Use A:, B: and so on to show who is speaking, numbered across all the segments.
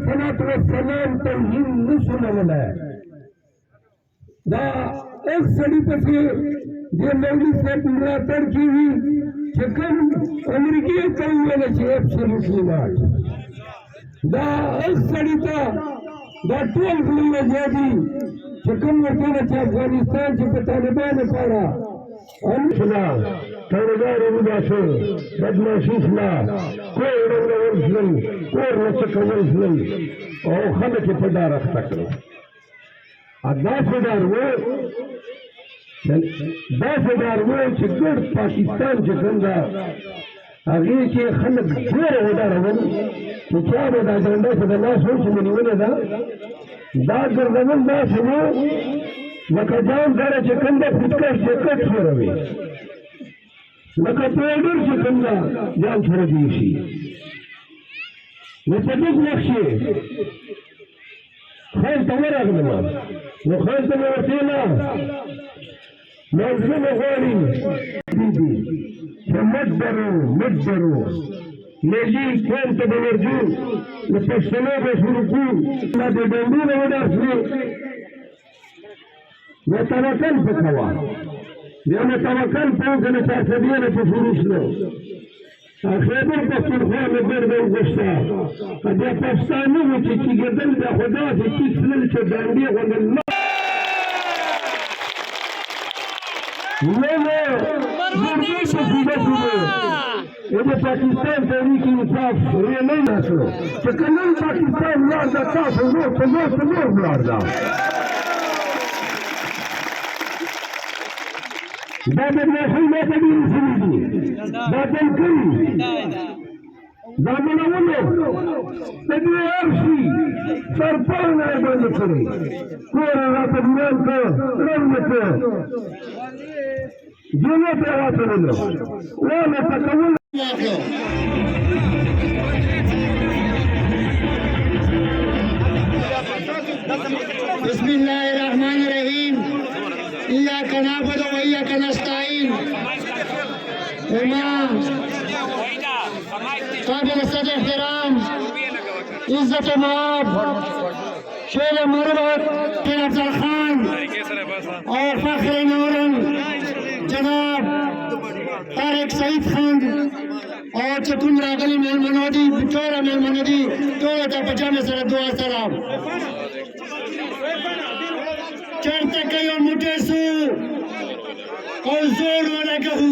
A: सलाम तौहीद नसुनवला दा एक सड़ी पसे जे मौलवी साहब मुरातर की हुई चकन अमेरिकी कौले छे एब्सोल्युटली नॉट दा एक सड़ी ता दा टोल गुले जेदी चकन वरके छे अफगानिस्तान छे तालिबान पारा अनसला तौरदार उदासे बदमाशीसला कोई रंगवंशल कोई रचकवंशल और खल के पड़ा रख सकते $10,000 वो चिकड़ पाकिस्तान चिकंदा आगे के खलक जोर होता रवन तो क्या बता डंडा से ना सोच में नहीं बनेगा दाग गर्दन ना सुनो लका जान दारा चिकंदा फुटका चिकट छोड़वे लका पेड़र चिकंदा जान छोड़ दीसी मैं पता नक्शे خير تمر أغنما وخير تمر وسيلة منزل غالي بيبي فمدروا نجي كان تبرجو نفسنا بسرقو لا تدندون ولا سرق نتوكل بكوا لأن نتوكل فوق نتعتبين بفروسنا خیبر پختونخوا برده و گشته قد پاکستانی و چی گردن به خدا چی سلل چه دندی خود الله نه زردی شده شده ایده پاکستان تحریک انصاف ریلی نشو چه کنن پاکستان لارده تزور لارده بعد الوحي ما تبين سيدي بعد الكل زمن أوله تبي أرشي سرطان أيضا نصري كورا راتبنان كا رمتا جنة راتبنا ولا تكون بسم الله الرحمن الرحيم إياك نعبد وإياك نستعين إمام قابل الصدر احترام عزت مآب شیر مربوط بن افضل خان اور فخر نورن جناب طارق سعید خان اور چکن راغلی میلمنودی بطور میلمنودی دولة پجام سر دعا سلام چرته کيو مټسو او زور ولګو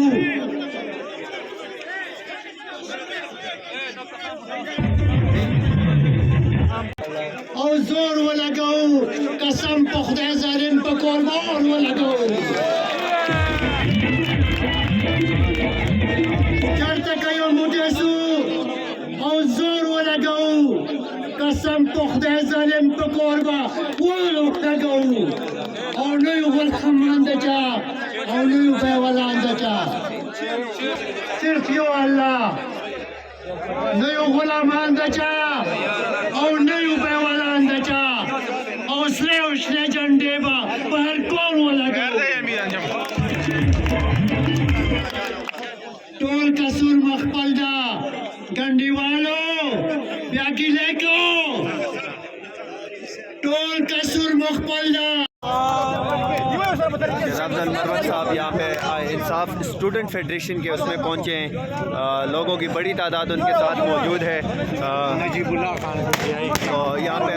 A: او زور ولګو قسم په خدای ظالم په قربان ولګو چرته کيو مټسو او زور ولګو قسم په خدای ظالم په قربان ولګو او نه یو ولخمان دچا او نه یو په ولان دچا صرف یو الله نه یو غلامان دچا او نه یو په ولان دچا او سره جنډې با په هر کور ولګا ټول کسور مخبل دا ګنډیوالو بیا کې لیکو ټول کسور مخبل دا
B: अफजल मरवत साहब यहाँ पे इंसाफ स्टूडेंट फेडरेशन के उसमें पहुँचे हैं लोगों की बड़ी तादाद उनके साथ मौजूद है नजीबुल्लाह खान तो यहाँ पे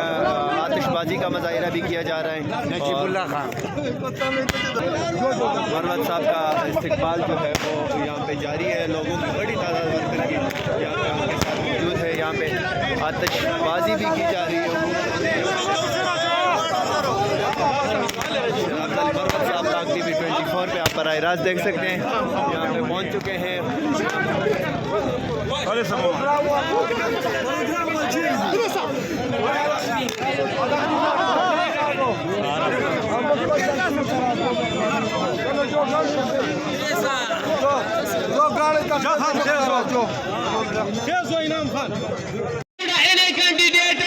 B: आतिशबाजी का मुजाहरा भी किया जा रहा है नजीबुल्लाह खान मरवत साहब का इस्तकबाल जो है वो यहाँ पे जारी है लोगों की बड़ी तादाद वर्कर की यहाँ पे उनके साथ मौजूद है यहाँ पे आतिशबाजी भी की जा रही है टीवी 24 पे आप बराह रास्त देख सकते हैं यहाँ पे पहुँच चुके हैं
C: कैंडिडेट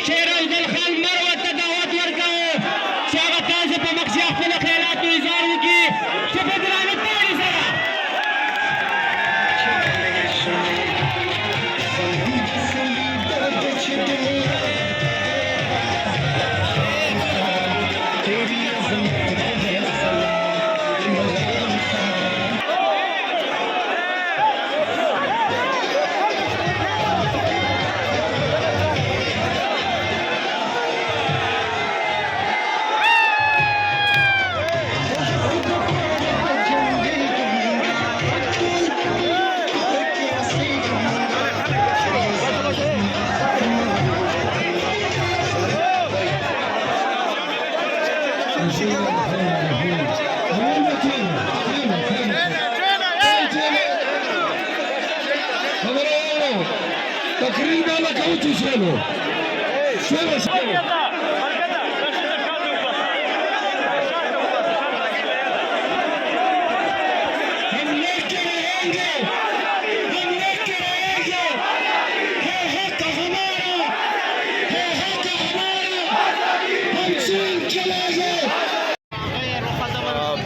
C: शेर अफजल खान मरवत दावत वर्का स्वागत से पमक्ष अपने ख्यालात इज़हार की शपथ दिलाने तैयारी सरा
D: Thank you.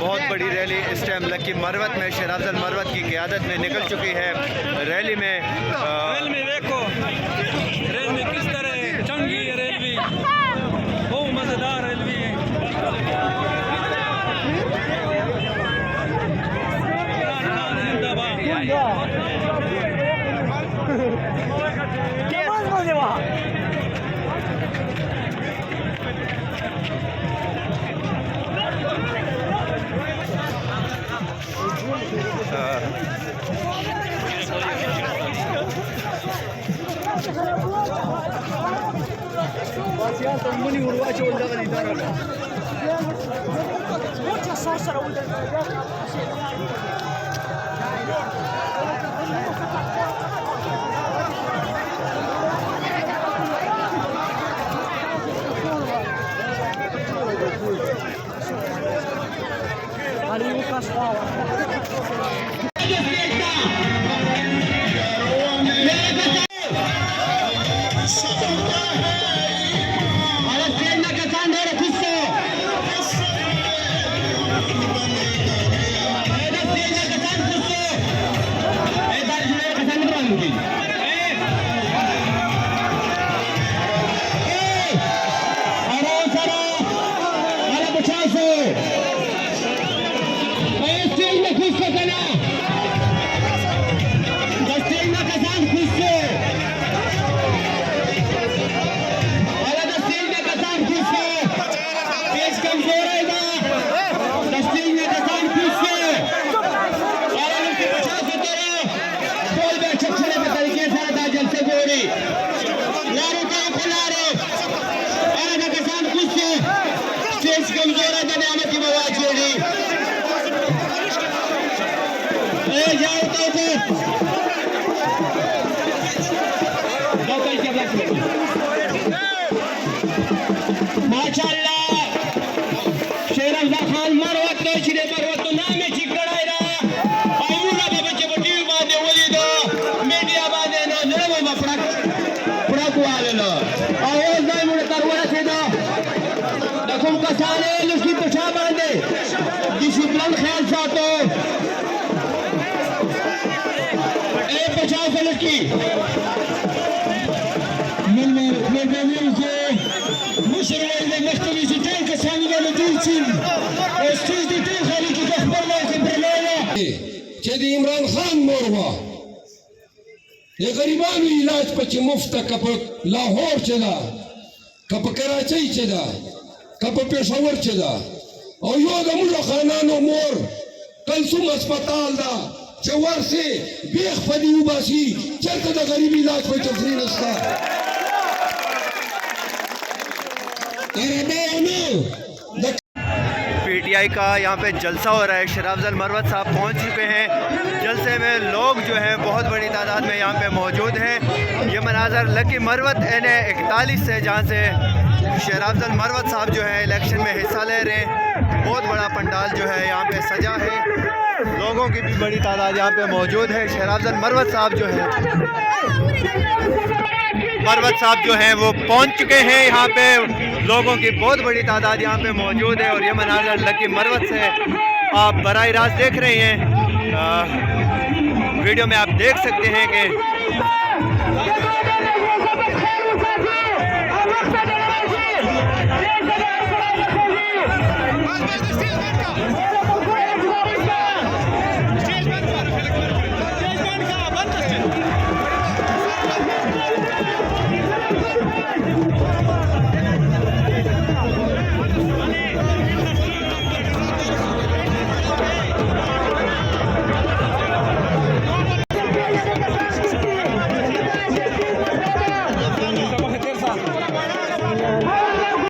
B: बहुत बड़ी रैली इस टाइम लकी मरवत में शेर अफजल मरवत की क़यादत में निकल चुकी है। रैली में
D: देखो रेल में किस तरह चंगी रेलवी बहुत मज़ेदार रेलवी है।
C: माशाअल्लाह शेर अफजल खान मरवत तो श्री मरवत तो नाम में चिकड़ाई रहा आयुला बाबा के बटी बादे वली दो मीडिया बादे ना जरा में फड़क वाले लो आवाज नहीं मुड़े करवाना सीधा दखुम का सारे लुकी पछा बांधे डिसिप्लिन ख्याल सातो ए 50 लुकी मिल से مشروع المكتبي جدًا كسامي لديتين استجدتي خليك تخبر لك برلانا
A: جدي عمران خان موروا ये गरीबान इलाज पच मुफ्त कप लाहौर चला कप कराची चला कप पेशावर चला और यो दमुल्ला खानानो मोर कलसुम अस्पताल दा चवर से बेख फदी उबासी चलता दा गरीब इलाज पे तफरीन अस्ता
B: पीटीआई का यहाँ पे जलसा हो रहा है। शेर अफजल मरवत साहब पहुँच चुके हैं। जलसे में लोग जो हैं बहुत बड़ी तादाद में यहाँ पे मौजूद हैं। ये मनाजर लकी मरवत NA41 से, जहाँ से शेर अफजल मरवत साहब जो है इलेक्शन में हिस्सा ले रहे हैं। बहुत बड़ा पंडाल जो है यहाँ पे सजा है, लोगों की भी बड़ी तादाद यहाँ पे मौजूद है। शेर अफजल मरवत साहब जो है वो पहुँच चुके हैं। यहाँ पे लोगों की बहुत बड़ी तादाद यहाँ पे मौजूद है और ये मनाजर लकी मरवत से आप बराह रास्त देख रहे हैं। वीडियो में आप देख सकते हैं कि